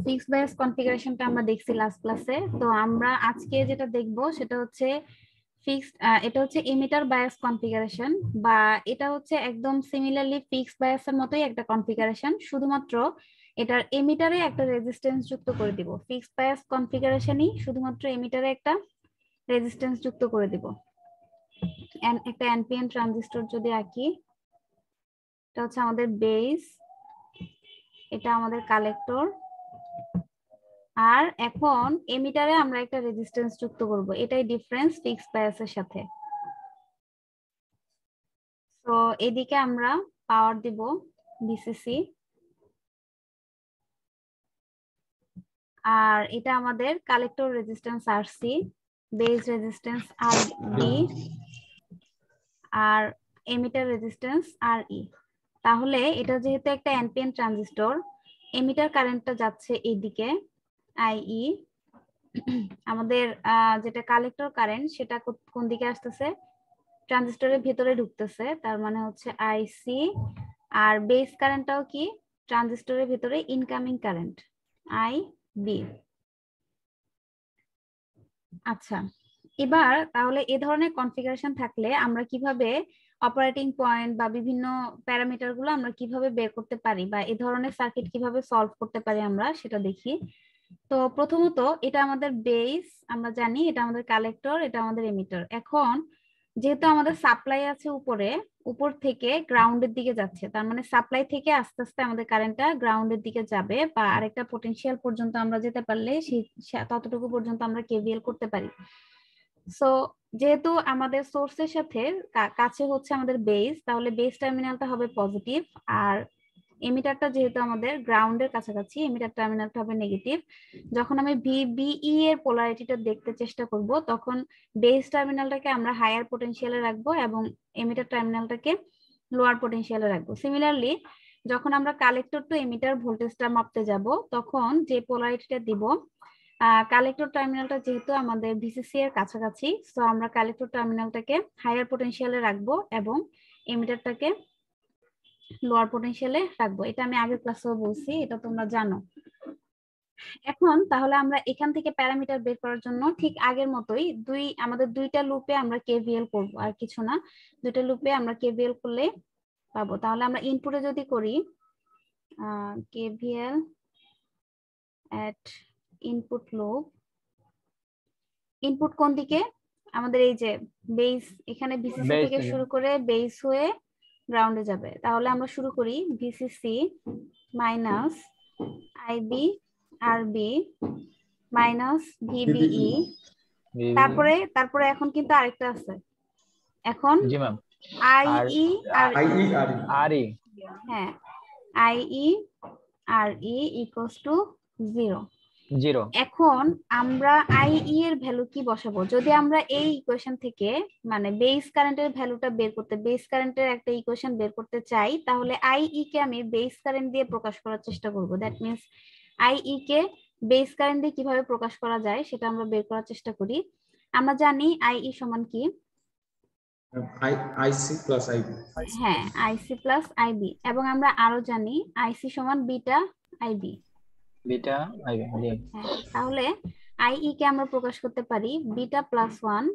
Fixed bias কনফিগারেশনটা আমরা দেখছি last ক্লাসে। তো আমরা আজকে যেটা দেখব সেটা হচ্ছে ফিক্সড, এটা হচ্ছে এমিটার বায়াস কনফিগারেশন, বা এটা হচ্ছে একদম সিমিলারলি ফিক্সড বায়াসের মতোই একটা কনফিগারেশন, শুধুমাত্র এটার এমিটারে একটা রেজিস্ট্যান্স যুক্ত করে দিব। ফিক্সড বায়াস কনফিগারেশনই শুধুমাত্র এমিটারে একটা রেজিস্ট্যান্স যুক্ত করে দিব। একটা এনপিএন ট্রানজিস্টর যদি আঁকি, এটা হচ্ছে আমাদের বেস, এটা আমাদের কালেক্টর, আর এখন এমিটারে আমরা একটা রেজিস্ট্যান্স যুক্ত করব। এটাই ডিফারেন্স ফিক্সড বায়াসের সাথে। তো এদিকে আমরা পাওয়ার দিব ভিসিসি, আর এটা আমাদের collector resistance RC, base resistance R B, আর এমিটার রেজিস্ট্যান্স আর ই। তাহলে এটা যেহেতু একটা এনপিএন ট্রানজিস্টর, এমিটার কারেন্টটা যাচ্ছে এইদিকে আইই, আমাদের যেটা কালেক্টর কারেন্ট সেটা কোন দিকে আসতেছে, ট্রানজিস্টরের ভেতরে ঢুকতেছে, তার মানে হচ্ছে আইসি। আর বেস কারেন্টটাও কি ট্রানজিস্টরের ভেতরে ইনকামিং কারেন্ট, আই বি। আচ্ছা, এবার তাহলে এ ধরনের কনফিগারেশন থাকলে আমরা কিভাবে অপারেটিং পয়েন্ট বা বিভিন্ন প্যারামিটার গুলো আমরা কিভাবে বের করতে পারি, বা এ ধরনের সার্কিট কিভাবে সলভ করতে পারি আমরা সেটা দেখি। তো প্রথমত এটা আমাদের বেস, আমরা জানি এটা আমাদের কালেক্টর, এটা আমাদের এমিটার। এখন যেহেতু আমাদের সাপ্লাই আছে উপরে, উপর থেকে গ্রাউন্ডের দিকে যাচ্ছে, তার মানে সাপ্লাই থেকে আস্তে আস্তে আমাদের কারেন্টটা গ্রাউন্ডের দিকে যাবে, বা আরেকটা পটেনশিয়াল পর্যন্ত আমরা যেতে পারলে ততটুকু পর্যন্ত আমরা কেভিএল করতে পারি। সো যেহেতু আমাদের সোর্সের সাথে কাছে হচ্ছে আমাদের বেস, তাহলে বেস টার্মিনালটা হবে পজিটিভ, আর এমিটারটা যেহেতু আমাদের গ্রাউন্ডের কাছাকাছি, এমিটার টার্মিনালটা হবে নেগেটিভ। যখন আমি ভিবিই এর পোলারিটিটা দেখতে চেষ্টা করব, তখন বেস টার্মিনালটাকে আমরা হায়ার পটেনশিয়ালে রাখবো এবং এমিটার টার্মিনালটাকে লোয়ার পটেনশিয়ালে রাখবো। সিমিলারলি যখন আমরা কালেক্টর টু এমিটার ভোল্টেজটা মাপতে যাব, তখন যে পোলারিটিটা দিব, কালেক্টর টার্মিনালটা যেহেতু আমাদের ভিসিসি এর কাছাকাছি, সো আমরা কালেক্টর টার্মিনালটাকে হায়ার পটেনশিয়ালে রাখবো এবং এমিটারটাকে লোয়ার পটেনশিয়ালে রাখবো। এটা আমি আগের ক্লাসেও বলছি, এটা তোমরা জানো। এখন তাহলে আমরা এখান থেকে প্যারামিটার বের করার জন্য ঠিক আগের মতোই আমাদের দুইটা লুপে আমরা কেভিএল করব, আর কিছু না। দুইটা লুপে আমরা কেভিএল করলে পাবো। তাহলে আমরা ইনপুটে যদি করি কেভিএল এট ইনপুট লুপ, ইনপুট কোন দিকে, আমাদের এই যে বেস, এখানে ভিসিসি থেকে শুরু করে বেস হয়ে গ্রাউন্ডে যাবে। তাহলে আমরা শুরু করি VCC minus IB RB minus VBE, তারপরে এখন কিন্তু আরেকটা আছে, এখন জি ম্যাম, আইই আর আরই, হ্যাঁ, আইই আর ই ইকুয়ালস টু 0। এখন আমরা আইই এর ভ্যালু কি বসাবো? যদি আমরা এই ইকুয়েশন থেকে মানে বেস কারেন্টের ভ্যালুটা বের করতে, বেস কারেন্টের একটা ইকুয়েশন বের করতে চাই, তাহলে আইই কে আমি বেস কারেন্ট দিয়ে প্রকাশ করার চেষ্টা করব। That means আইই K base current দিয়ে কিভাবে প্রকাশ করা যায় সেটা আমরা বের করার চেষ্টা করি। আমরা জানি আইই সমান কি, আইসি প্লাস আইবি। হ্যাঁ, আইসি প্লাস আইবি, এবং আমরা আরো জানি আইসি সমান বিটা আইবি। হ্যাঁ, তাহলে আইই কে আমরা প্রকাশ করতে পারি বিটা প্লাস 1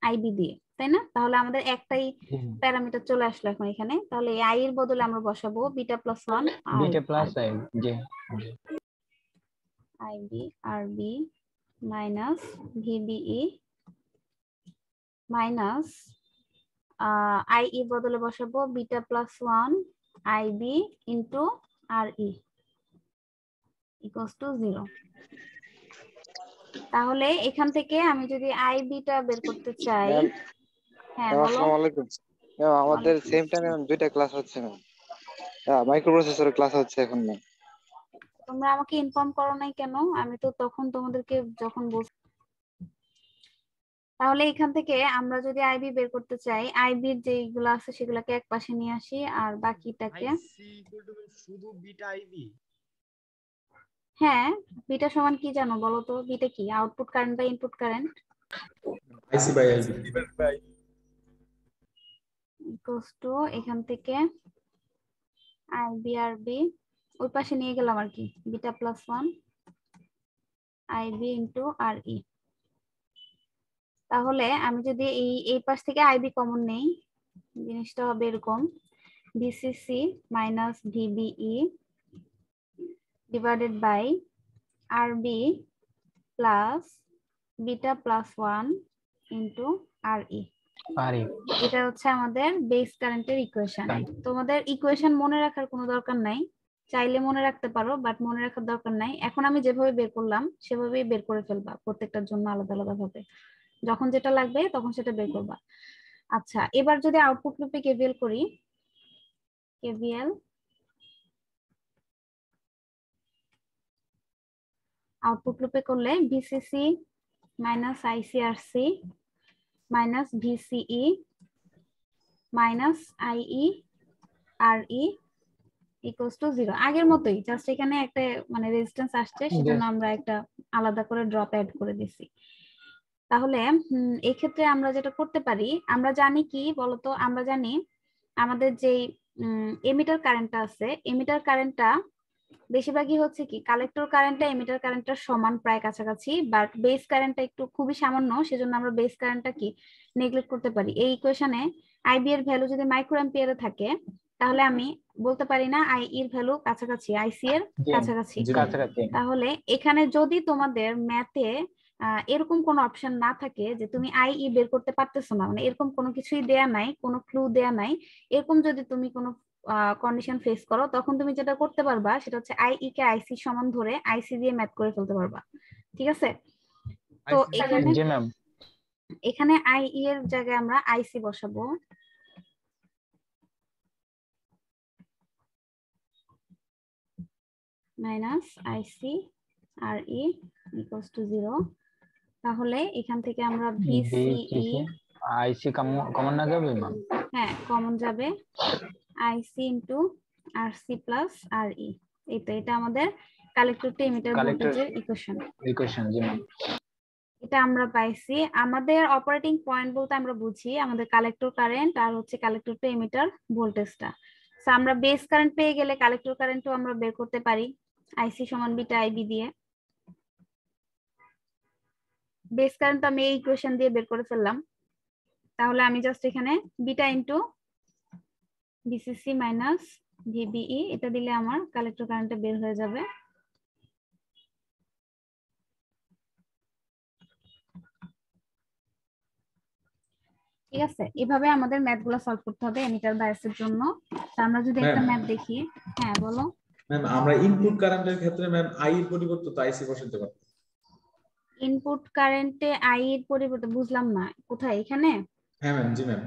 আইবি দিয়ে, তাই না? তাহলে আমাদের একটাই প্যারামিটার চলে আসলো এখন এখানে। তাহলে আই এর বদলে আমরা বসাবো beta plus 1 IB RB minus VBE minus I এর বদলে বসাবো beta plus 1 IB into R E equals to 0। তাহলে এখান থেকে আমি যদি আইবিটা বের করতে চাই, হ্যাঁ বলো। আসসালামু আলাইকুম ম্যাম, আমাদের সেম টাইমে দুইটা ক্লাস হচ্ছে ম্যাম, মাইক্রোপ্রসেসরের ক্লাস হচ্ছে এখন ম্যাম। তোমরা আমাকে ইনফর্ম করো নাই কেন? আমি তো তখন তোমাদেরকে যখন বলছি। তাহলে এখান থেকে আমরা যদি আইবি বের করতে চাই, আইবির যেগুলো আছে সেগুলোকে এক পাশে নিয়ে আসি, আর বাকিটাকে শুধু বিটা আইবি। হ্যাঁ, বিটা সমান কি জানো বলো তো? বিটা কি? Output current by input current IC by IB equals to এখান থেকে আইবি আরবি ওই পাশে নিয়ে গেলাম আর কি, beta plus 1 IB into R E. তাহলে আমি যদি এই পাশ থেকে আইবি কমন নেই, জিনিসটা হবে এরকম, VCC minus VBE divided by RB plus beta plus 1 into R E. এটা হচ্ছে আমাদের বেস কারেন্টের ইকুয়েশন। তোমাদের ইকুয়েশন মনে রাখার কোনো দরকার নাই, চাইলে মনে রাখতে পারো, বাট মনে রাখার দরকার নাই। এখন আমি যেভাবে বের করলাম সেভাবেই বের করে ফেলবা, প্রত্যেকটার জন্য আলাদা আলাদা ভাবে, যখন যেটা লাগবে তখন সেটা বের করবা। আচ্ছা, এবার যদি আউটপুট লুপে কেভিএল করি, কেভিএল আউটপুট লুপে করলে VCC minus ICRC minus VCE minus IE R E equals to 0, আগের মতোই, জাস্ট এখানে একটা মানে রেজিস্ট্যান্স আসছে, সেজন্য আমরা একটা আলাদা করে ড্রপ অ্যাড করে দিছি। তাহলে এই ক্ষেত্রে আমরা যেটা করতে পারি, আমরা জানি কি বলতো, আমরা জানি আমাদের যে এমিটার কারেন্টটা আছে, এমিটার কারেন্টটা বেশিরভাগই হচ্ছে কি কালেক্টর কারেন্টটা এমিটার কারেন্টটার সমান, প্রায় কাছাকাছি, বাট বেস কারেন্টটা একটু খুবই সামান্য, সেজন্য আমরা বেস কারেন্টটা কি নেগলেক্ট করতে পারি। এই ইকুয়েশনে আইবি এর ভ্যালু যদি মাইক্রো অ্যাম্পিয়ারে থাকে, তাহলে আমি বলতে পারি না আই এর ভ্যালু কাছাকাছি, আইসি এর কাছাকাছি। তাহলে এখানে যদি তোমাদের ম্যাথে এরকম কোনো অপশন না থাকে যে তুমি আইই বের করতে পারতেছো না, মানে এরকম কোনো কিছুই দেয়া নাই, কোনো ক্লু দেয়া নাই, এরকম যদি তুমি কোনো কন্ডিশন ফেস করো, তখন তুমি যেটা করতে পারবা সেটা হচ্ছে আইই কে আইসি সমান ধরে আইসি দিয়ে ম্যাথ করে ফেলতে পারবা। ঠিক আছে? তো এখানে আইই এর জায়গায় আমরা আইসি বসাবো, minus IC R E equals to 0। তাহলে এখান থেকে আমরা ভিসিই আইসি কমন না যাবে ম্যাম? হ্যাঁ, কমন যাবে, আইসি ইনটু আরসি প্লাস আর ই। এই তো, এটা আমাদের কালেক্টর টু এমিটার ভোল্টেজের ইকুয়েশন। জি ম্যাম। এটা আমরা পাইছি। আমাদের অপারেটিং পয়েন্ট বলতে আমরা বুঝি আমাদের কালেক্টর কারেন্ট আর হচ্ছে কালেক্টর টু এমিটার ভোল্টেজটা। সো আমরা বেস কারেন্ট পেয়ে গেলে কালেক্টর কারেন্টও আমরা বের করতে পারি, আইসি সমান বিটা আইবি দিয়ে। বেস কারেন্ট আমি এই ইকুয়েশন দিয়ে বের করে ফেললাম। তাহলে আমি জাস্ট এখানে beta into VCC minus VBE এটা দিলে আমার কালেক্টর কারেন্টটা বের হয়ে যাবে। ঠিক আছে, এভাবে আমাদের ম্যাথগুলো সলভ করতে হবে এমিটার বায়াসের জন্য। আমরা যদি একটা ম্যাথ দেখি, হ্যাঁ বলো ম্যাম। আমরা ইনপুট কারেন্টের ক্ষেত্রে ম্যাম আই এর পরিবর্তে তো আইসি বসাতে পারি। ইনপুট কারেন্টে আই এর পরিবর্তে বুঝলাম না, কোথায়? এখানে? হ্যাঁ ম্যাম, জি ম্যাম,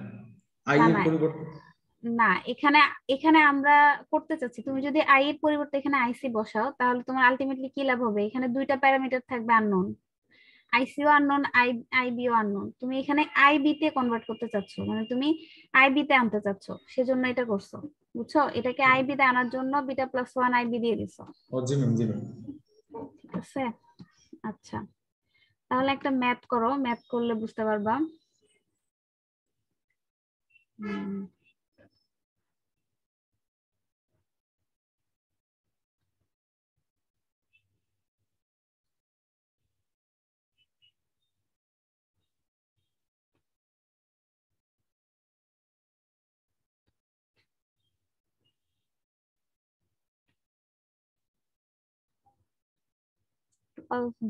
আই এর পরিবর্তে না, এখানে আমরা করতে চাচ্ছি তুমি যদি আই এর পরিবর্তে এখানে আইসি বসাও, তাহলে তোমার আলটিমেটলি কি লাভ হবে? এখানে দুইটা প্যারামিটার থাকবে আননোন, আইসিও আননোন, আইবিও আননোন। তুমি এখানে আইবি তে কনভার্ট করতে চাচ্ছ, মানে তুমি আইবি তে আনতে চাচ্ছ, সেজন্য এটা করছো, বুঝছো? এটাকে আইবি তে আনার জন্য বিটা প্লাস 1 আইবি দিয়ে দিছো। ও জি ম্যাম, জি ম্যাম। ঠিক আছে, আচ্ছা তাহলে একটা ম্যাথ করো, ম্যাথ করলে বুঝতে পারবা।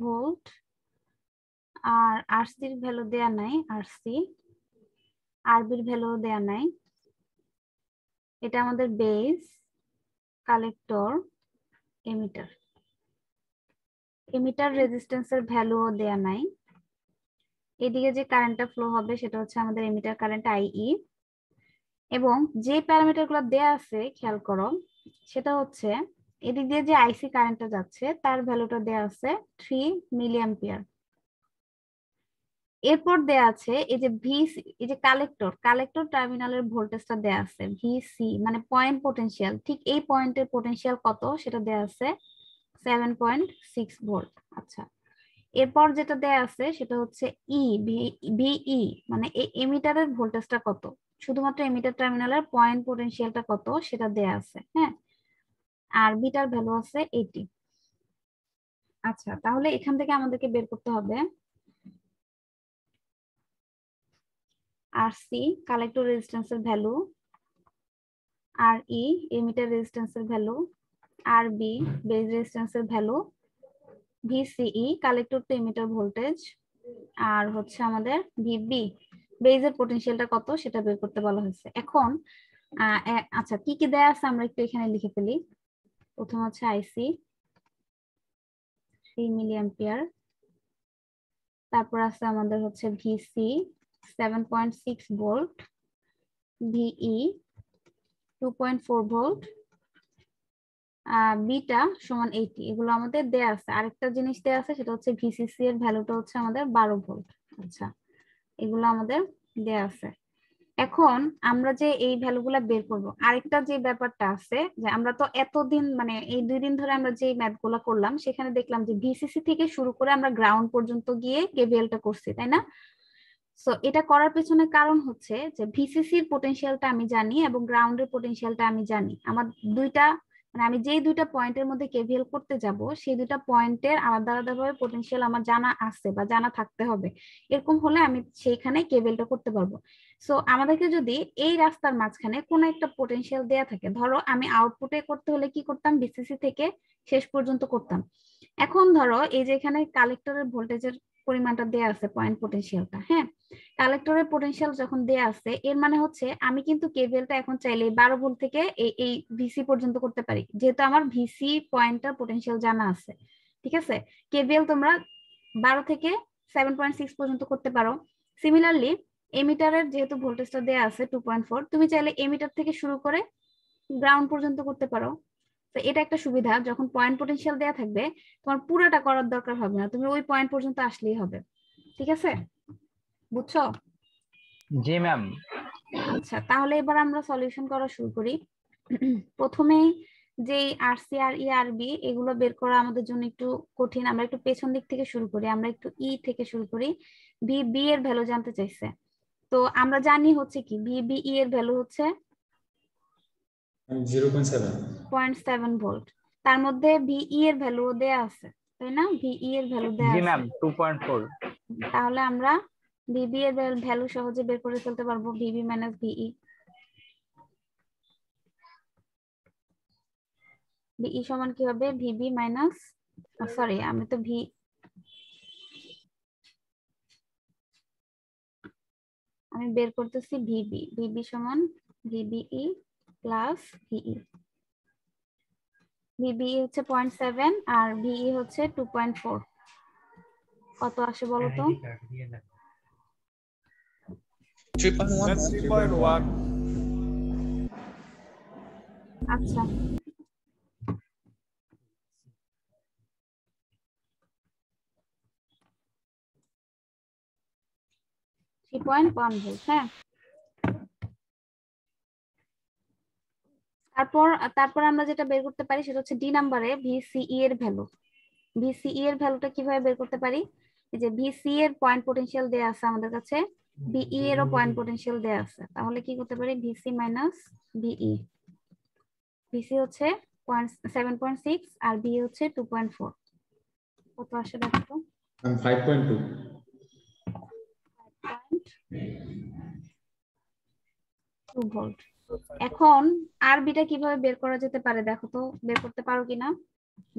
ভোল্ট আর আরসির ভ্যালু দেয়া নাই, আরসি আরবির ভ্যালু দেয়া নাই। এটা আমাদের বেস, কালেক্টর, এমিটার। এমিটার রেজিস্ট্যান্সের ভ্যালুও দেয়া নাই। এদিকে যে কারেন্টটা ফ্লো হবে সেটা হচ্ছে আমাদের এমিটার কারেন্ট আইই, এবং যে প্যারামিটারগুলো দেয়া আছে খেয়াল করো, সেটা হচ্ছে এদিক দিয়ে যে আইসি কারেন্টটা যাচ্ছে তার ভ্যালুটা দেয়া আছে 3 মিলি অ্যাম্পিয়ার। এরপর দেয়া আছে এই যে ভিসি, এই যে কালেক্টর টার্মিনালের ভোল্টেজটা দেয়া আছে ভিসি, মানে পয়েন্ট পোটেনশিয়াল, ঠিক এই পয়েন্টের পোটেনশিয়াল কত সেটা দেয়া আছে 7.6 ভোল্ট। আচ্ছা, এরপর যেটা দেয়া আছে সেটা হচ্ছে ভিই, মানে এই এমিটারের ভোল্টেজটা কত, শুধুমাত্র এমিটার টার্মিনালের পয়েন্ট পোটেনশিয়ালটা কত সেটা দেয়া আছে। হ্যাঁ, আর বিটার ভ্যালু আছে 80। আচ্ছা, তাহলে এখান থেকে আমাদেরকে বের করতে হবে RC কালেক্টর রেজিস্ট্যান্সের ভ্যালু, RE এমিটার রেজিস্ট্যান্সের ভ্যালু, RB বেজ রেজিস্ট্যান্সের value, VCE collector to emitter voltage, আর হচ্ছে আমাদের VB বেজের পটেনশিয়ালটা কত সেটা বের করতে বলা হয়েছে। এখন আচ্ছা, কি কি দেয়া আছে আমরা একটু এখানে লিখে ফেলি। প্রথম হচ্ছে IC 3 মিলি অ্যাম্পিয়ার, তারপর আছে আমাদের হচ্ছে VC 7.6 volt, VE 2.4 volt, beta সমান 80। এগুলো আমাদের দেয়া আছে। আরেকটা জিনিস দেয়া আছে, সেটা হচ্ছে VCC এর ভ্যালুটা হচ্ছে আমাদের 12 ভোল্ট। আচ্ছা, এগুলো আমাদের দেয়া আছে। এখন আমরা যে এই ভ্যালুগুলা বের করব, আরেকটা যে ব্যাপারটা আছে যে আমরা তো এতদিন মানে এই 2 দিন ধরে আমরা যে ম্যাথগুলা করলাম সেখানে দেখলাম যে VCC থেকে শুরু করে আমরা গ্রাউন্ড পর্যন্ত গিয়ে কেভিএলটা করছি, তাই না? সো এটা করার পেছনে কারণ হচ্ছে যে VCC এর পটেনশিয়ালটা আমি জানি এবং গ্রাউন্ডের পটেনশিয়ালটা আমি জানি। আমার দুইটা মানে আমি যেই দুইটা পয়েন্টের মধ্যে কেভিএল করতে যাব সেই দুইটা পয়েন্টের আলাদা আলাদাভাবে পটেনশিয়াল আমার জানা আছে বা জানা থাকতে হবে। এরকম হলে আমি সেইখানে কেভিএলটা করতে পারবো। সো আমাদেরকে যদি এই রাস্তার মাঝখানে কোনো একটা পটেনশিয়াল দেয়া থাকে, ধরো আমি আউটপুটে করতে হলে কি করতাম, VCC থেকে শেষ পর্যন্ত করতাম। এখন ধরো এই যে এখানে কালেক্টরের ভোল্টেজের পরিমাণটা দেয়া আছে, পয়েন্ট পটেনশিয়ালটা, হ্যাঁ, কালেক্টরের পটেনশিয়াল যখন দেয়া আছে এর মানে হচ্ছে আমি কিন্তু কেভিএলটা এখন চাইলে 12 ভোল্ট থেকে এই ভিসি পর্যন্ত করতে পারি, যেহেতু আমার ভিসি পয়েন্টটার পটেনশিয়াল জানা আছে। ঠিক আছে, কেভিএল তোমরা 12 থেকে 7.6 পর্যন্ত করতে পারো। সিমিলারলি এমিটারের যেহেতু ভোল্টেজটা দেয়া আছে 2.4, তুমি চাইলে এমিটার থেকে শুরু করে গ্রাউন্ড পর্যন্ত করতে পারো। তো এটা একটা সুবিধা, যখন পয়েন্ট পটেনশিয়াল দেয়া থাকবে তোমার পুরোটা করার দরকার হবে না, তুমি ওই পয়েন্ট পর্যন্ত আসলেই হবে। ঠিক আছে, বুঝছো? জি ম্যাম। আচ্ছা, তাহলে এবার আমরা সলিউশন করা শুরু করি। প্রথমে যে আরসি আর ইআরবি এগুলো বের করা আমাদের জন্য একটু কঠিন, আমরা একটু পেছন দিক থেকে শুরু করি, আমরা একটু ই থেকে শুরু করি। ভিবি এর ভ্যালু জানতে চাইছে, তো আমরা জানি হচ্ছে কি ভিবি এর ভ্যালু হচ্ছে 0.7 ভোল্ট। তার মধ্যে ভিই এর ভ্যালু দেয়া আছে, তাই না? ভিই এর ভ্যালু দেয়া জি আছে। ম্যাম 2.4। তাহলে আমরা ভিবি এর ভ্যালু সহজে বের করে ফেলতে পারবো, ভিবি মাইনাস ভিই। ভিই সমান কি হবে, ভিবি মাইনাস, সরি আমি তো আমি বের করতেছি ভিবি, ভিবি সমান ভিবিই প্লাস ভিই। ভিবিই হচ্ছে 0.7 আর ভিই হচ্ছে 2.4। কত আসে বলো তো? 3.1। আচ্ছা, হ্যাঁ। তারপর আমরা যেটা বের করতে পারি সেটা হচ্ছে ডি নাম্বারে ভিসিই এর ভ্যালু। ভিসিই এর ভ্যালুটা কিভাবে বের করতে পারি, এই যে ভিসি এর পয়েন্ট পটেনশিয়াল দেয়া আছে আমাদের কাছে, ভিই এরও পয়েন্ট পটেনশিয়াল দেয়া আছে, তাহলে কি করতে পারি, ভিসি মাইনাস ভিই। ভিসি হচ্ছে 7.6 আর ভিই হচ্ছে 2.4। কত আসে দেখো তো? 5.2 ভোল্ট। এখন আরবিটা কিভাবে বের করা যেতে পারে দেখো তো, বের করতে পারো কিনা,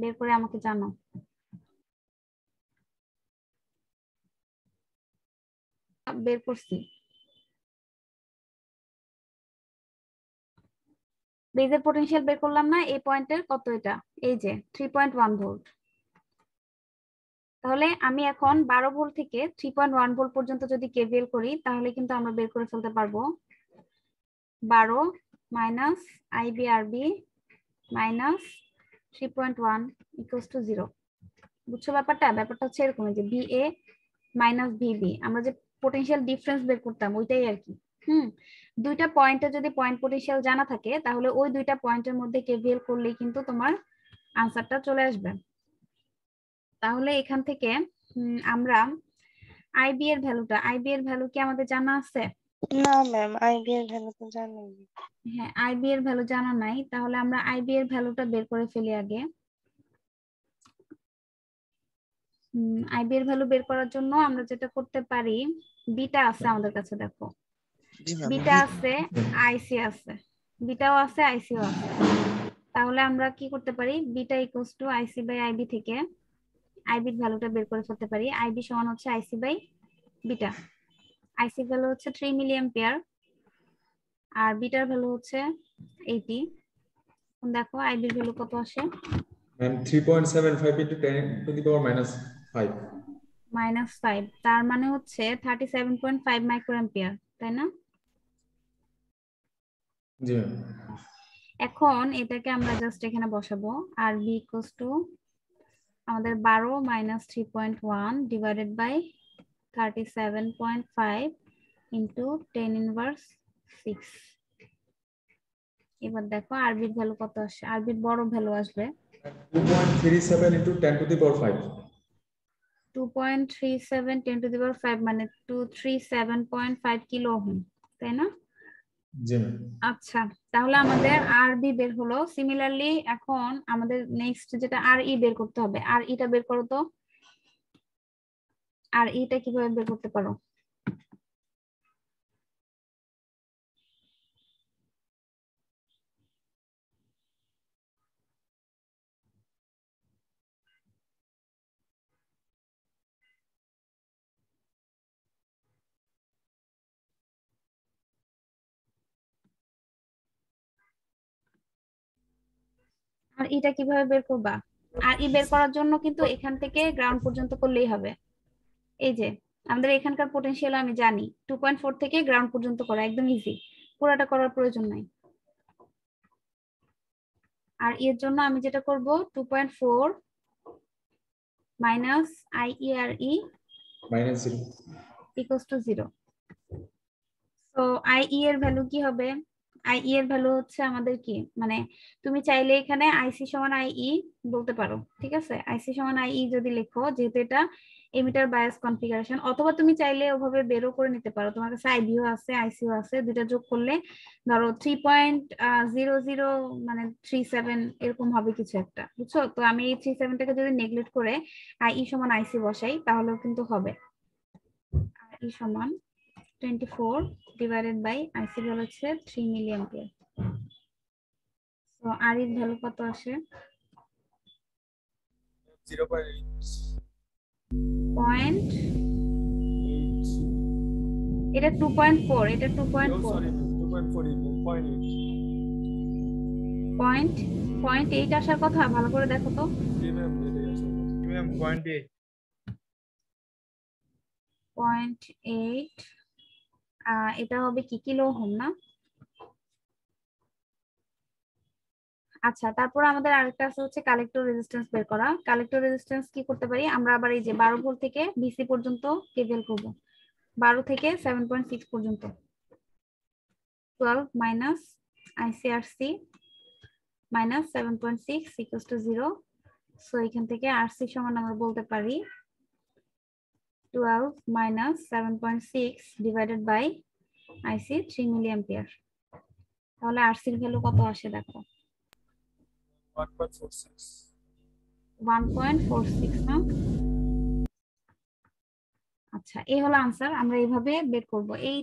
বের করে আমাকে জানাও। বের করছি, বেজের পটেনশিয়াল বের করলাম না, এই পয়েন্টের কত, এটা এই যে 3.1 ভোল্ট। তাহলে আমি এখন 12 ভোল্ট থেকে 3.1 ভোল্ট পর্যন্ত যদি কেভিএল করি তাহলে কিন্তু আমরা বের করে ফেলতে পারবো 12 মাইনাস আইবিআরবি মাইনাস 3.1 ইকুয়ালস টু 0। বুঝছো ব্যাপারটা? ব্যাপারটা হচ্ছে এরকম যে ভিএ মাইনাস ভিবি, আমরা যে পটেনশিয়াল ডিফারেন্স বের করতাম ওইটাই আর কি। দুইটা পয়েন্টে যদি পয়েন্ট পটেনশিয়াল জানা থাকে তাহলে ওই দুইটা পয়েন্টের মধ্যে কেভিএল করলেই কিন্তু তোমার আনসারটা চলে আসবে। তাহলে এখান থেকে আমরা আইবি এর ভ্যালুটা, আইবি এর ভ্যালু কি আমাদের জানা আছে? না ম্যাম, আইবি এর ভ্যালু তো জানি না। হ্যাঁ, আইবি এর ভ্যালু জানা নাই, তাহলে আমরা আইবি এর ভ্যালুটা বের করে ফেলি আগে। আইবি এর ভ্যালু বের করার জন্য আমরা যেটা করতে পারি, বিটা আছে আমাদের কাছে, দেখো বিটা আছে, আইসি আছে, বিটাও আছে আইসিও আছে। তাহলে আমরা কি করতে পারি, beta equals to IC by IB থেকে আইবি এর ভ্যালুটা বের করে ফেলতে পারি। আইবি সমান হচ্ছে IC by beta. IC value হচ্ছে 3 মিলি অ্যাম্পিয়ার আর বিটার ভ্যালু হচ্ছে 80। দেখো আইবি এর ভ্যালু কত আসে, ma'am 3.75 into 10 to the power -5। -5, তার মানে হচ্ছে 37.5 মাইক্রো অ্যাম্পিয়ার, তাই না? জি ম্যাম। এখন এটাকে আমরা জাস্ট এখানে বসাবো, আর বি ইকুয়ালস টু আমাদের 12 - 3.1 ডিভাইডেড বাই 37.5 ইন্টু 10 ইনভার্স 6। এবার দেখো আরবির ভ্যালু কত আসে, আরবির বড় ভ্যালু আসবে 2.37 into 10 to the power 5। 2.37 10 to the পাওয়ার 5 মানে 237.5 কিলো ওহম, তাই না? জি ম্যাম। আচ্ছা, তাহলে আমাদের আরবি বের হলো। সিমিলারলি এখন আমাদের নেক্সট যেটা আর ই বের করতে হবে। আর ইটা বের করো তো, আর ইটা কিভাবে বের করতে পারো? আর এটা কিভাবে বের করবা? আর ই বের করার জন্য কিন্তু এখান থেকে গ্রাউন্ড পর্যন্ত করলেই হবে। এই যে আমাদের এখানকার পোটেনশিয়াল আমি জানি, 2.4 থেকে গ্রাউন্ড পর্যন্ত করা একদম ইজি, পুরোটা করার প্রয়োজন নাই। আর এর জন্য আমি যেটা করব 2.4 মাইনাস IERE -0 ইকুয়ালস টু 0। তো IE এর ভ্যালু কি হবে? IE এর ভ্যালু হচ্ছে আমাদের কি, মানে তুমি চাইলে এখানে আইসি সমান IE বলতে পারো, ঠিক আছে? আইসি সমান IE যদি লেখো, যেহেতু এটা এমিটার বায়াস কনফিগারেশন, অথবা তুমি চাইলে ওভাবে বেরও করে নিতে পারো। তোমার কাছে আইবিও আছে আইসিও আছে, দুইটা যোগ করলে ধরো 3.00 মানে 37 এরকম হবে কিছু একটা, বুঝছো? তো আমি এই 37টাকে যদি নেগলেক্ট করে IE সমান IC বসাই তাহলেও কিন্তু হবে। IE সমান 24 ডিভাইডেড বাই আইসি ভ্যালু হচ্ছে 3 মিলি অ্যাম্পিয়ার। তো আর এর ভ্যালু কত আসে? 0.8। এটা 2.4, এটা 2.4। 0.8 আসার কথা, ভালো করে দেখো তো। 0.8 এটা হবে কি, কিলো ওহম না? আচ্ছা, তারপর আমাদের আরেকটা আছে হচ্ছে কালেক্টর রেজিস্ট্যান্স বের করা। কালেক্টর রেজিস্ট্যান্স কি করতে পারি আমরা, আবার এই যে 12 ভোল্ট থেকে বিসি পর্যন্ত কেভিএল করব। 12 থেকে 7.6 পর্যন্ত 12 minus ICRC minus 7.6 equals to 0। So এখান থেকে RC সমান আমরা বলতে পারি 12 minus 7.6 divided by IC 3 milli ampere. তাহলে RC এর ভ্যালু কত আসে দেখো, 1.46 না? আচ্ছা, এই হলো আনসার। আমরা এইভাবে বের করব। এই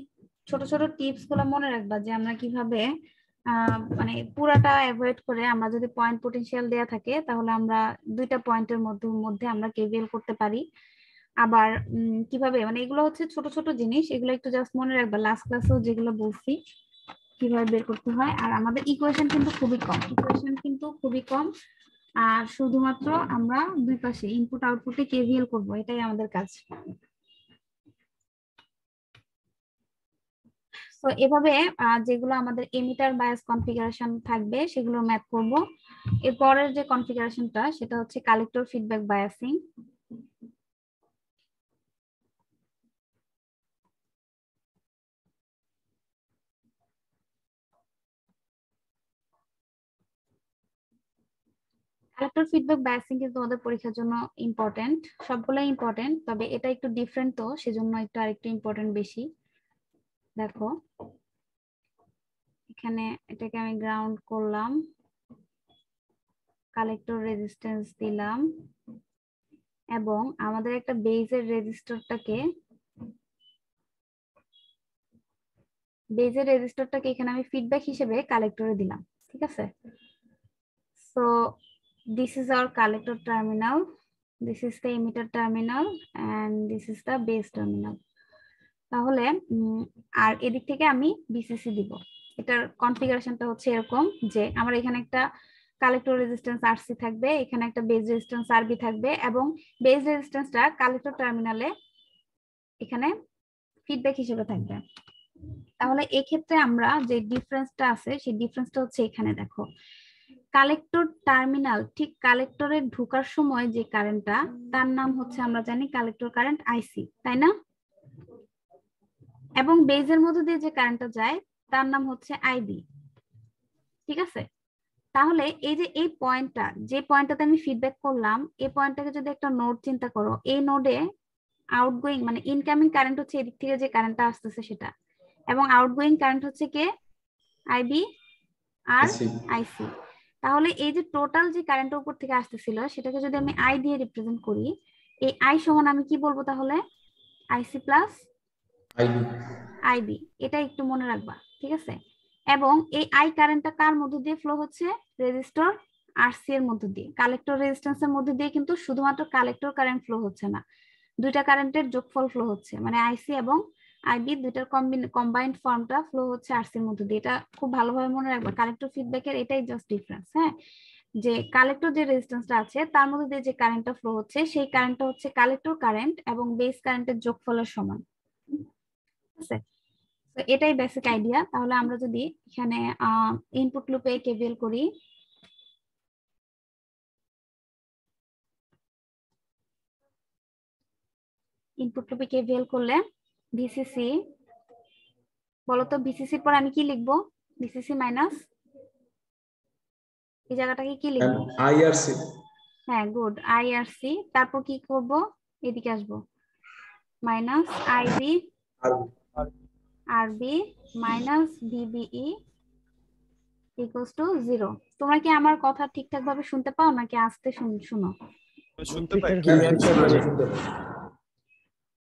ছোট ছোট টিপস গুলো মনে রাখবা যে আমরা কিভাবে মানে পুরাটা অ্যাভয়েড করে, আমরা যদি পয়েন্ট পটেনশিয়াল দেয়া থাকে তাহলে আমরা দুইটা পয়েন্টের মধ্যে আমরা কেভিএল করতে পারি। আবার কিভাবে, মানে এগুলো হচ্ছে ছোট ছোট জিনিস, এগুলো একটু জাস্ট মনে রাখবা। লাস্ট ক্লাসেও যেগুলো বলছি কিভাবে বের করতে হয়। আর আমাদের ইকুয়েশন কিন্তু খুবই কম, আর শুধুমাত্র আমরা দুই পাশে ইনপুট আউটপুটে কেভিএল করব, এটাই আমাদের কাজ। তো এভাবে যেগুলো আমাদের এমিটার বায়াস কনফিগারেশন থাকবে সেগুলো ম্যাথ করব। এরপরের যে কনফিগারেশনটা সেটা হচ্ছে collector feedback biasing. Collector feedback biasing কিন্তু তোমাদের পরীক্ষার জন্য ইম্পর্টেন্ট, সবগুলাই ইম্পর্টেন্ট, তবে এটা একটু ডিফারেন্ট, তো সেজন্য একটু আরেকটু ইম্পর্টেন্ট বেশি। দেখো এখানে এটাকে আমি গ্রাউন্ড করলাম, কালেক্টর রেজিস্ট্যান্স দিলাম, এবং আমাদের একটা বেজের রেজিস্টরটাকে এখানে আমি ফিডব্যাক হিসেবে কালেক্টরে দিলাম। ঠিক আছে, so this is our collector terminal, this is the emitter terminal and this is the base terminal. তাহলে আর এদিক থেকে আমি বিসিসি দিব। এটার কনফিগারেশনটা হচ্ছে এরকম যে আমার এখানে একটা কালেক্টর রেজিস্ট্যান্স আরসি থাকবে, এখানে একটা বেস রেজিস্ট্যান্স আরবি থাকবে, এবং বেস রেজিস্ট্যান্সটা কালেক্টর টার্মিনালে এখানে ফিডব্যাক হিসেবে থাকবে। তাহলে এই ক্ষেত্রে আমরা যে ডিফারেন্সটা আছে সেই ডিফারেন্সটা হচ্ছে এখানে দেখো, কালেক্টর টার্মিনাল ঠিক কালেক্টরে ঢোকার সময় যে কারেন্টটা তার নাম হচ্ছে আমরা জানি কালেক্টর কারেন্ট আইসি, তাই না? এবং বেজের মধ্যে দিয়ে যে কারেন্টটা যায় তার নাম হচ্ছে আইবি। ঠিক আছে, তাহলে এই যে এই পয়েন্টটা, যে পয়েন্টটাতে আমি ফিডব্যাক করলাম, এই পয়েন্টটাকে যদি একটা নোড চিন্তা করো, এই নোডে আউটগোয়িং মানে ইনকামিং কারেন্ট হচ্ছে এদিক থেকে যে কারেন্টটা আসতেছে সেটা, এবং আউটগোয়িং কারেন্ট হচ্ছে কে? আইবি আর আইসি। তাহলে এই যে টোটাল যে কারেন্টের উপর থেকে আসতেছিল সেটাকে যদি আমি আই দিয়ে রিপ্রেজেন্ট করি, এই আই সমান আমি কি বলবো তাহলে? IC plus IB. এটা একটু মনে রাখবা, ঠিক আছে? এবং এই আই কারেন্টটা কার মধ্যে দিয়ে ফ্লো হচ্ছে? রেজিস্টর আরসি এর মধ্যে দিয়ে। কালেক্টর রেজিস্ট্যান্সের মধ্যে দিয়ে কিন্তু শুধুমাত্র কালেক্টর কারেন্ট ফ্লো হচ্ছে না, দুইটা কারেন্টের যোগফল ফ্লো হচ্ছে, মানে আইসি এবং আইবি দুইটার কম্বাইন্ড ফর্মটা ফ্লো হচ্ছে আরসি এর মধ্যে দিয়ে। এটা খুব ভালোভাবে মনে রাখবা, কালেক্টর ফিডব্যাকের এটাই জাস্ট ডিফারেন্স। হ্যাঁ, যে কালেক্টর যে রেজিস্ট্যান্সটা আছে তার মধ্যে দিয়ে যে কারেন্টটা ফ্লো হচ্ছে সেই কারেন্টটা হচ্ছে কালেক্টর কারেন্ট এবং বেস কারেন্টের যোগফলের সমান। ঠিক আছে, তো এটাই বেসিক আইডিয়া। তাহলে আমরা যদি এখানে ইনপুট লুপে কেভিএল করি, ইনপুট লুপে কেভিএল করলে ভিসিসি, বলতো ভিসিসির পর আমি কি লিখবো? ভিসিসি মাইনাস এই জায়গাটাকে কি লিখবো? আইআরসি। হ্যাঁ, গুড, আইআরসি। তারপর কি করব? এদিকে আসবো, minus IB RB minus VBE equals to 0। তোমরা কি আমার কথা ঠিকঠাক ভাবে শুনতে পাও নাকি আস্তে শুনো? শুনতে পাই।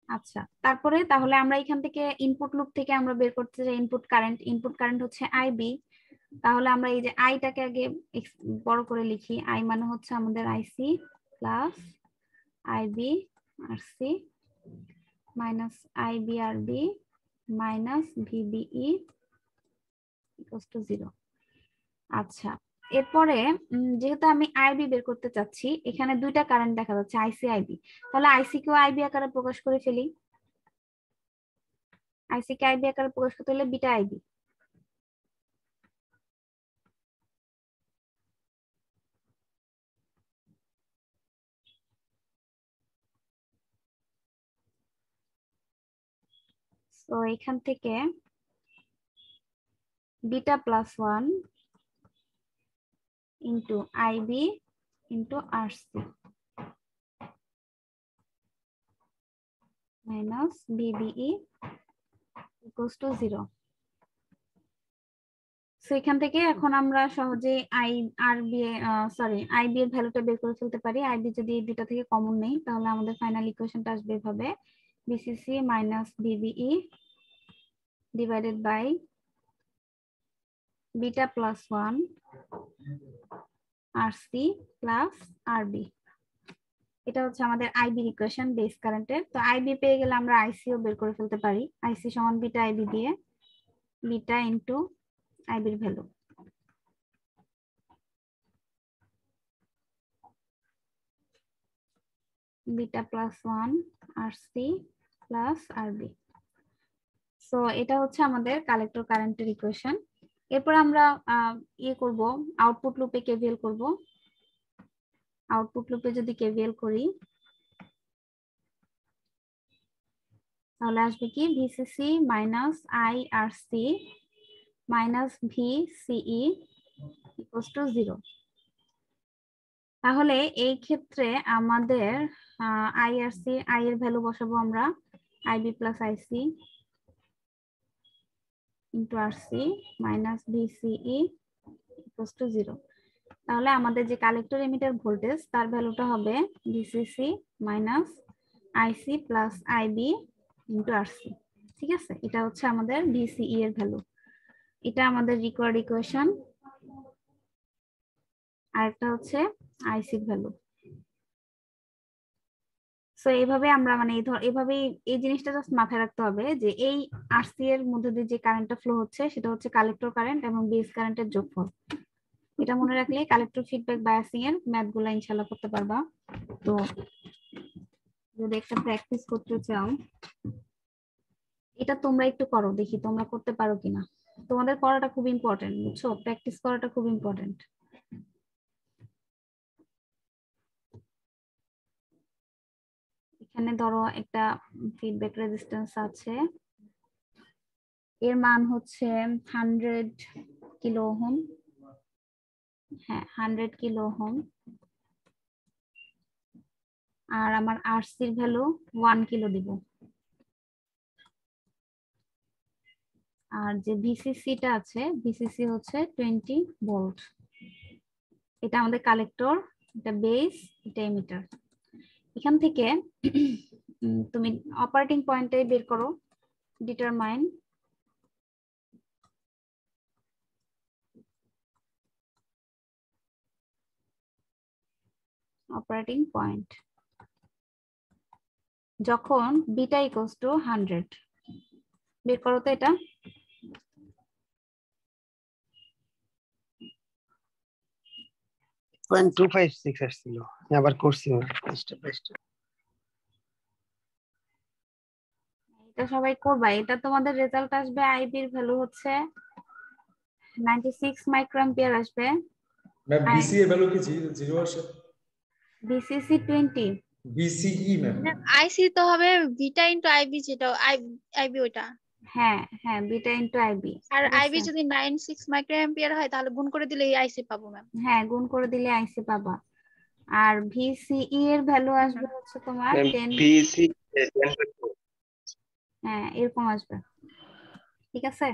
আচ্ছা, তারপরে তাহলে আমরা এখান থেকে ইনপুট লুপ থেকে আমরা বের করতে চাই ইনপুট কারেন্ট হচ্ছে আইবি। তাহলে আমরা এই যে আইটাকে আগে বড় করে লিখি, আই মানে হচ্ছে আমাদের IC plus IB RC minus IB RB minus VBE equals to 0। আচ্ছা, এরপরে যেহেতু আমি আইবি বের করতে চাচ্ছি, এখানে দুইটা কারেন্ট দেখা যাচ্ছে আইসি আইবি, তাহলে আইসি কেও আইবি আকারে প্রকাশ করে ফেলি। আইসি কে আইবি আকারে প্রকাশ করতে হলে বিটা আইবি। তো এখান থেকে beta plus 1 into IB into RC minus VBE equals to 0। So এখান থেকে এখন আমরা সহজে আইবি এর ভ্যালুটা বের করে ফেলতে পারি। আইবি যদি এই দুটো থেকে কমন নেই তাহলে আমাদের ফাইনাল ইকুয়েশনটা আসবে এভাবে, VCC minus VBE divided by beta plus 1 RC plus RB. এটা হচ্ছে আমাদের আইবি ইকুয়েশন বেস কারেন্টের। তো আইবি পেয়ে গেলে আমরা আইসিও বের করে ফেলতে পারি, আইসি সমান বিটা আইবি দিয়ে বিটা ইন্টু আইবির value. Beta plus 1 RC plus RB. So এটা হচ্ছে আমাদের কালেক্টর কারেন্টের ইকুয়েশন। এরপর আমরা করব, আউটপুট লুপে কেভিএল করব। আউটপুট লুপে যদি কেভিএল করি তাহলে আসবে কি? VCC minus IRC minus VCE equals to 0। তাহলে এই ক্ষেত্রে আমাদের আইআরসি আই এর ভ্যালু বসাবো আমরা IB plus IC into RC minus VCE equals to 0। তাহলে আমাদের যে কালেক্টর এমিটার ভোল্টেজ তার ভ্যালুটা হবে VCC minus IC plus IB into RC. ঠিক আছে, এটা হচ্ছে আমাদের ভিসিই এর ভ্যালু। এটা আমাদের রিকোয়ার্ড ইকুয়েশন। আরেকটা হচ্ছে আইসির ভ্যালু। সো এইভাবে আমরা মানে এইভাবে এই জিনিসটা জাস্ট মাথায় রাখতে হবে যে এই আরসি এর মধ্যে দিয়ে যে কারেন্টটা ফ্লো হচ্ছে সেটা হচ্ছে কালেক্টর কারেন্ট এবং বেস কারেন্টের যোগফল। এটা মনে রাখলে কালেক্টর ফিডব্যাক বায়াসিং এর ম্যাথ গুলা ইনশাআল্লাহ করতে পারবা। তো যদি একটা প্র্যাকটিস করতে চাও, এটা তোমরা একটু করো, দেখি তোমরা করতে পারো কিনা। তোমাদের করাটা খুব ইম্পর্টেন্ট, বুঝছো? প্র্যাকটিস করাটা খুব ইম্পর্টেন্ট। এখানে ধরো একটা ফিডব্যাক রেজিস্ট্যান্স আছে, এর মান হচ্ছে 100 কিলো ওহম। হ্যাঁ 100 কিলো ওহম। আর আমার আরসির ভ্যালু 1 কিলো দিব। আর যে ভিসিসিটা আছে, ভিসিসি হচ্ছে 20 ভোল্ট। এটা আমাদের কালেক্টর, এটা বেস, এটা এমিটার। এখান থেকে তুমি অপারেটিং পয়েন্টে বের করো, ডিটারমাইন অপারেটিং পয়েন্ট যখন বিটা ইকুয়ালস টু 100। বের করো তো এটা। পয়েন্ট 256 আসছিল, আবার করছি স্টেপ বাই স্টেপ। এটা সবাই করবা। এটা তোমাদের রেজাল্ট আসবে, আইবি এর ভ্যালু হচ্ছে 96 মাইক্রোঅ্যাম্পিয়ার আসবে। ম্যাম বিসি এর ভ্যালু কি 0 আসে? ভিসিসি 20। BCE ma'am. আইসি তো হবে বিটা ইনটু আইবি, যেটা আইবি ওটা। হ্যাঁ হ্যাঁ, বিটা ইনটু আইবি। আর আইবি যদি 96 মাইক্রোঅ্যাম্পিয়ার হয় তাহলে গুণ করে দিলে আইসি পাবো ম্যাম। হ্যাঁ, গুণ করে দিলে আইসি পাবা। আর ভিসিই এর ভ্যালু আসবে হচ্ছে তোমার 10। ভিসি হ্যাঁ এরকম আসবে। ঠিক আছে,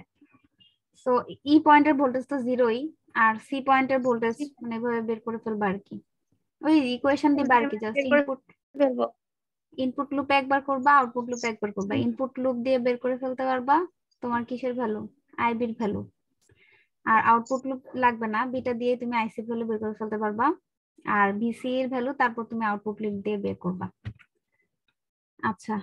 সো ই পয়েন্টের ভোল্টেজ তো 0ই, আর সি পয়েন্টের ভোল্টেজ মানে এভাবে বের করে ফেলবা আর কি। ওই ইকুয়েশন দিবা আর কি, জাস্ট ইনপুট লুপ একবার করবা, আউটপুট লুপ একবার করবা। ইনপুট লুপ দিয়ে বের করে ফেলতে পারবা তোমার কিসের ভ্যালু, আইবির ভ্যালু। আর আউটপুট লুপ লাগবে না, বিটা দিয়ে তুমি আইসি ভ্যালু বের করে ফেলতে পারবা। আর ভিসি এর ভ্যালু তারপর তুমি আউটপুট লুপ দিয়ে বের করবা। আচ্ছা,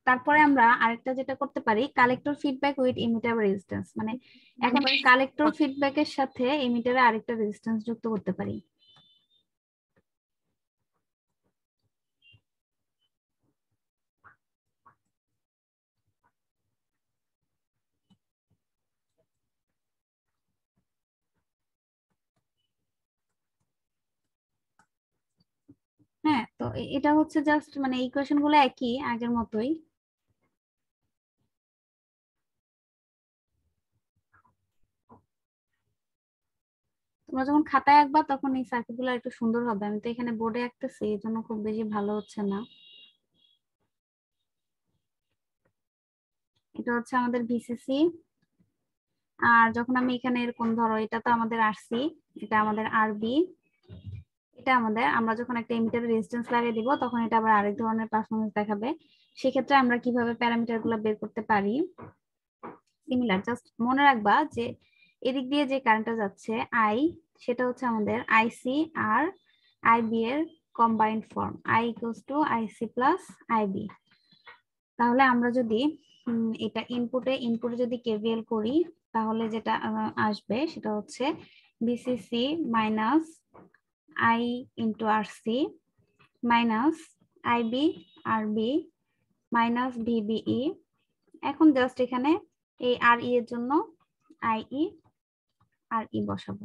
তারপরে আমরা আরেকটা যেটা করতে পারি, collector feedback with emitter resistance. মানে এখন কালেক্টর ফিডব্যাকের সাথে ইমিটারে আরেকটা রেজিস্ট্যান্স যুক্ত করতে পারি। হ্যাঁ, তো এটা হচ্ছে জাস্ট মানে ইকুয়েশন গুলো একই আগের মতোই। তোমরা যখন খাতায় আঁকবা তখন এই সার্কিট গুলো একটু সুন্দর হবে। আমি তো এখানে বোর্ডে আঁকতেছি, এই জন্য খুব বেশি ভালো হচ্ছে না। এটা হচ্ছে আমাদের ভিসিসি। আর যখন আমি এখানে এরকম ধরো, এটা তো আমাদের আরসি, এটা আমাদের আরবি, এটা আমাদের, আমরা যখন একটা এমিটার রেজিস্ট্যান্স লাগিয়ে দিব তখন এটা আবার আরেক ধরনের পারফরম্যান্স দেখাবে। সেক্ষেত্রে আমরা কিভাবে প্যারামিটার গুলো বের করতে পারি, সিমিলার। জাস্ট মনে রাখবা যে এদিক দিয়ে যে কারেন্টটা যাচ্ছে আই, সেটা হচ্ছে আমাদের আইসি আর আইবি এর combined form, I equals to IC plus IB. তাহলে আমরা যদি এটা ইনপুটে যদি কেভিএল করি তাহলে যেটা আসবে সেটা হচ্ছে VCC minus I into RC minus IB RB minus VBE. এখন জাস্ট এখানে এই আর ই এর জন্য আইই আর ই বসাবো।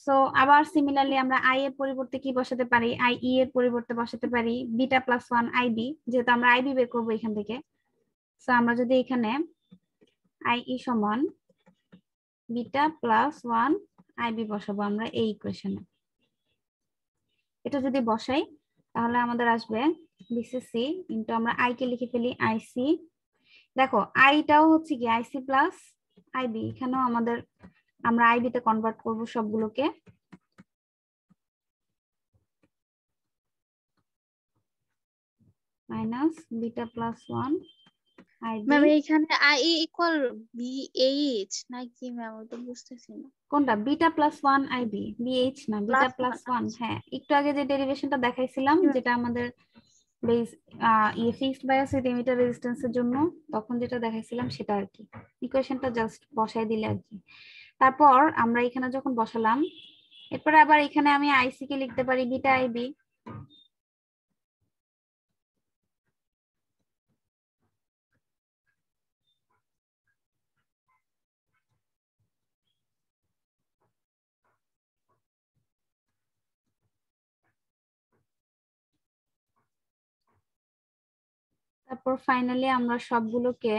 সো আবার সিমিলারলি আমরা আই এর পরিবর্তে কি বসাতে পারি, আই ই এর পরিবর্তে বসাতে পারি বিটা প্লাস 1 আইবি, যেহেতু আমরা আইবি বের করবো এখান থেকে। সো আমরা যদি এখানে আই ই সমান বিটা প্লাস 1 আইবি বসাবো আমরা এই ইকুয়েশনে। এটা যদি বসাই তাহলে আমাদের আসবে বিসিসি ইনটু, আমরা আই কে লিখে ফেলি আইসি দেখো আইটাও হচ্ছে কি আইসি প্লাস আইবি, এখানেও আমরা আইবি তে কনভার্ট করব সবগুলোকে। Minus beta plus 1 IB. Ma'am এইখানে আই ইকুয়াল বিএইচ নাকি ম্যাম ওই তো বুঝতেছি না। কোনটা বিটা প্লাস 1 আইবি? বিএইচ না, বিটা প্লাস 1। হ্যাঁ, একটু আগে যে ডেরিভেশনটা দেখাইছিলাম যেটা আমাদের base fixed bias with emitter রেজিস্ট্যান্সের জন্য, তখন যেটা দেখাইছিলাম সেটা আর কি। ইকুয়েশনটা জাস্ট বসাই দিলে আর কি। তারপর আমরা এখানে যখন বসালাম, এরপরে আবার এখানে আমি আইসি কে লিখতে পারি বিটা আইবি। তারপর ফাইনালি আমরা সবগুলোকে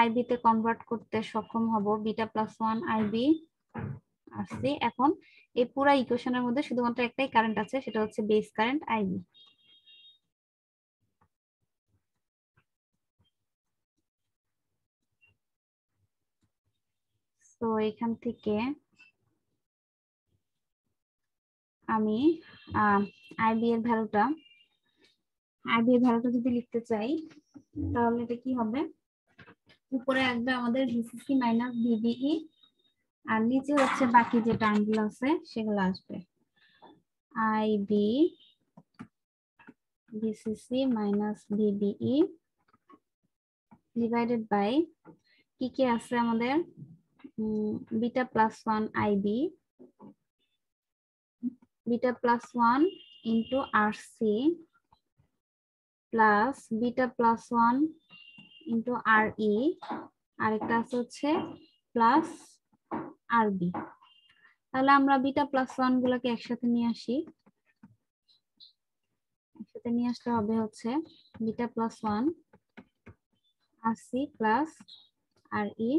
আইবি তে কনভার্ট করতে সক্ষম হব। বিটা প্লাস 1 আইবি আসছে। এখন এই পুরো ইকুয়েশনের মধ্যে শুধুমাত্র একটাই কারেন্ট আছে, সেটা হচ্ছে বেস কারেন্ট আইবি। তো এখান থেকে আমি আইবি এর ভ্যালুটা যদি লিখতে চাই তাহলে এটা কি হবে, উপরে আসবে আমাদের ভিসিসি মাইনাস ভিবিই, আর নিচে হচ্ছে বাকি যে টার্মগুলো আছে সেগুলো আসবে IB VCC minus VBE divided by কি কি আছে আমাদের, beta plus 1 IB, beta plus 1 into RC plus beta plus 1 into RE, আরেকটা আছে হচ্ছে প্লাস আরবি। তাহলে আমরা বিটা প্লাস 1 গুলোকে একসাথে নিয়ে আসি। একসাথে নিয়ে আসতে হবে হচ্ছে বিটা প্লাস 1 আরসি প্লাস আরই,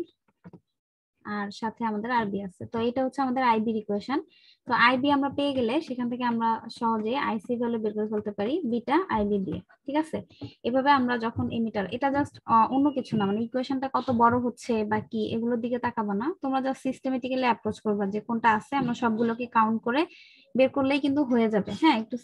আর সাথে আমাদের আরবি আছে। তো এটা হচ্ছে আমাদের আইবি ইকুয়েশন। তো আইবি আমরা পেয়ে গেলে সেখান থেকে আমরা সহজে আইসি ভ্যালু বের করে ফেলতে পারি বিটা আইবি দিয়ে। ঠিক আছে, এভাবে আমরা যখন এমিটার, এটা জাস্ট অন্য কিছু না, মানে ইকুয়েশনটা কত বড় হচ্ছে বা কি এগুলোর দিকে তাকাবা না, তোমরা জাস্ট সিস্টেমেটিক্যালি অ্যাপ্রোচ করবা যে কোনটা আছে আমরা সবগুলোকে কাউন্ট করে বের করলেই কিন্তু হয়ে যাবে। হ্যাঁ, একটু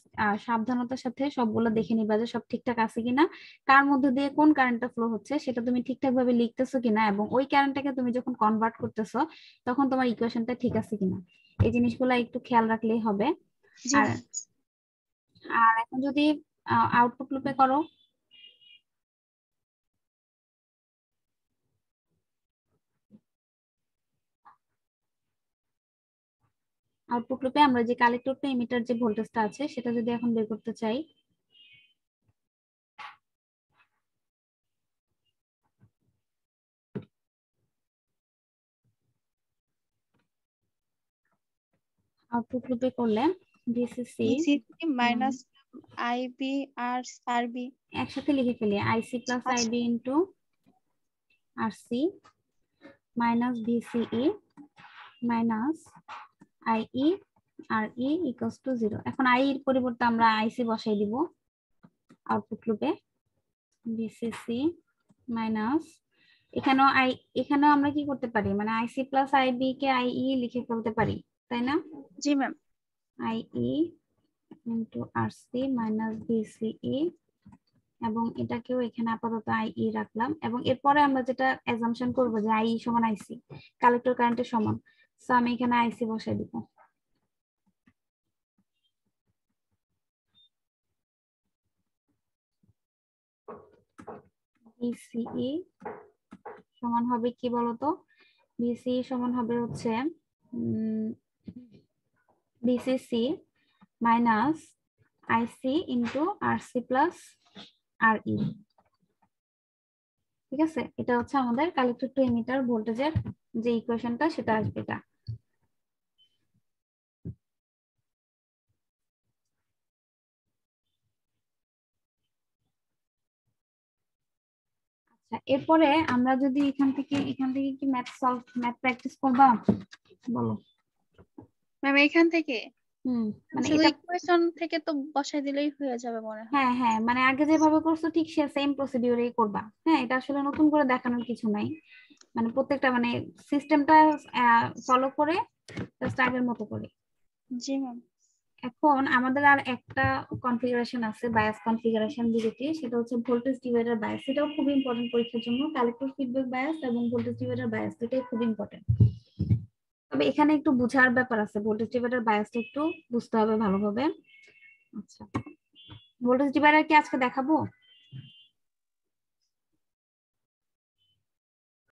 সাবধানতার সাথে সবগুলো দেখে নিবা যে সব ঠিকঠাক আছে কিনা, কার মধ্যে দিয়ে কোন কারেন্টটা ফ্লো হচ্ছে সেটা তুমি ঠিকঠাক ভাবে লিখতেছো কিনা, এবং ওই কারেন্টটাকে তুমি যখন কনভার্ট করতেছো তখন তোমার ইকুয়েশনটা ঠিক আছে কিনা, এই জিনিসগুলো একটু খেয়াল রাখলেই হবে। আর আর এখন যদি আউটপুট লুপে করো, আউটপুট লুপে আমরা যে কালেক্টর টু এমিটার যে ভোল্টেজটা আছে সেটা যদি এখন বের করতে চাই, আউটপুট লুপে করলে ভিসিসি মাইনাস আইবি আর আরবি একসাথে লিখে ফেলি, IC plus IB into RC minus VCE minus IE R E equals to 0। এখন আই এর পরিবর্তে আমরা আইসি বসাই দিব আউটপুট লুপে, ভিসিসি মাইনাস এখানেও আমরা কি করতে পারি, মানে আইসি প্লাস আইবি কে আইই লিখে ফেলতে পারি, তাই না? জি ma'am. IE into RC minus VCE, এবং এটাকেও এখানে আপাতত আইই রাখলাম, এবং এরপরে আমরা যেটা অ্যাজাম্পশন করব যে আইই সমান আইসি, কালেক্টর কারেন্টের সমান, সো আমি এখানে আইসি বসাই দিব। ভিসিই সমান হবে কি বলতো, ভিসিই সমান হবে হচ্ছে ভিসিসি মাইনাস আইসি ইন্টু আরসি প্লাস আরই। ঠিক আছে, এটা হচ্ছে আমাদের কালেক্টর টু এমিটার ভোল্টেজের যে ইকুয়েশনটা সেটা আসবে এটা। আচ্ছা, এরপরে আমরা যদি এখান থেকে কি ম্যাথ প্র্যাকটিস করবা বলো? ম্যাম এখান থেকে মানে শুধু এটা ইকুয়েশন থেকে তো বসাই দিলেই হয়ে যাবে মনে হয়। হ্যাঁ হ্যাঁ মানে আগে যেভাবে করছো ঠিক সে সেম প্রসিডিউরেই করবা। হ্যাঁ, এটা আসলে নতুন করে দেখানোর কিছু নাই, মানে প্রত্যেকটা মানে সিস্টেমটা ফলো করে জাস্ট আগের মতো করে। জি ম্যাম। এখন আমাদের আর একটা কনফিগারেশন আছে, বায়াস কনফিগারেশন বিজেপি, সেটা হচ্ছে ভোল্টেজ ডিভাইডার বায়াস। সেটাও খুব ইম্পর্টেন্ট পরীক্ষার জন্য। কালেক্টর ফিডব্যাক বায়াস এবং ভোল্টেজ ডিভাইডার বায়াস এটাই খুব ইম্পর্টেন্ট। তবে এখানে একটু বোঝার ব্যাপার আছে, ভোল্টেজ ডিভাইডার বায়াসটা একটু বুঝতে হবে ভালোভাবে। আচ্ছা, ভোল্টেজ ডিভাইডার কি আজকে দেখাবো?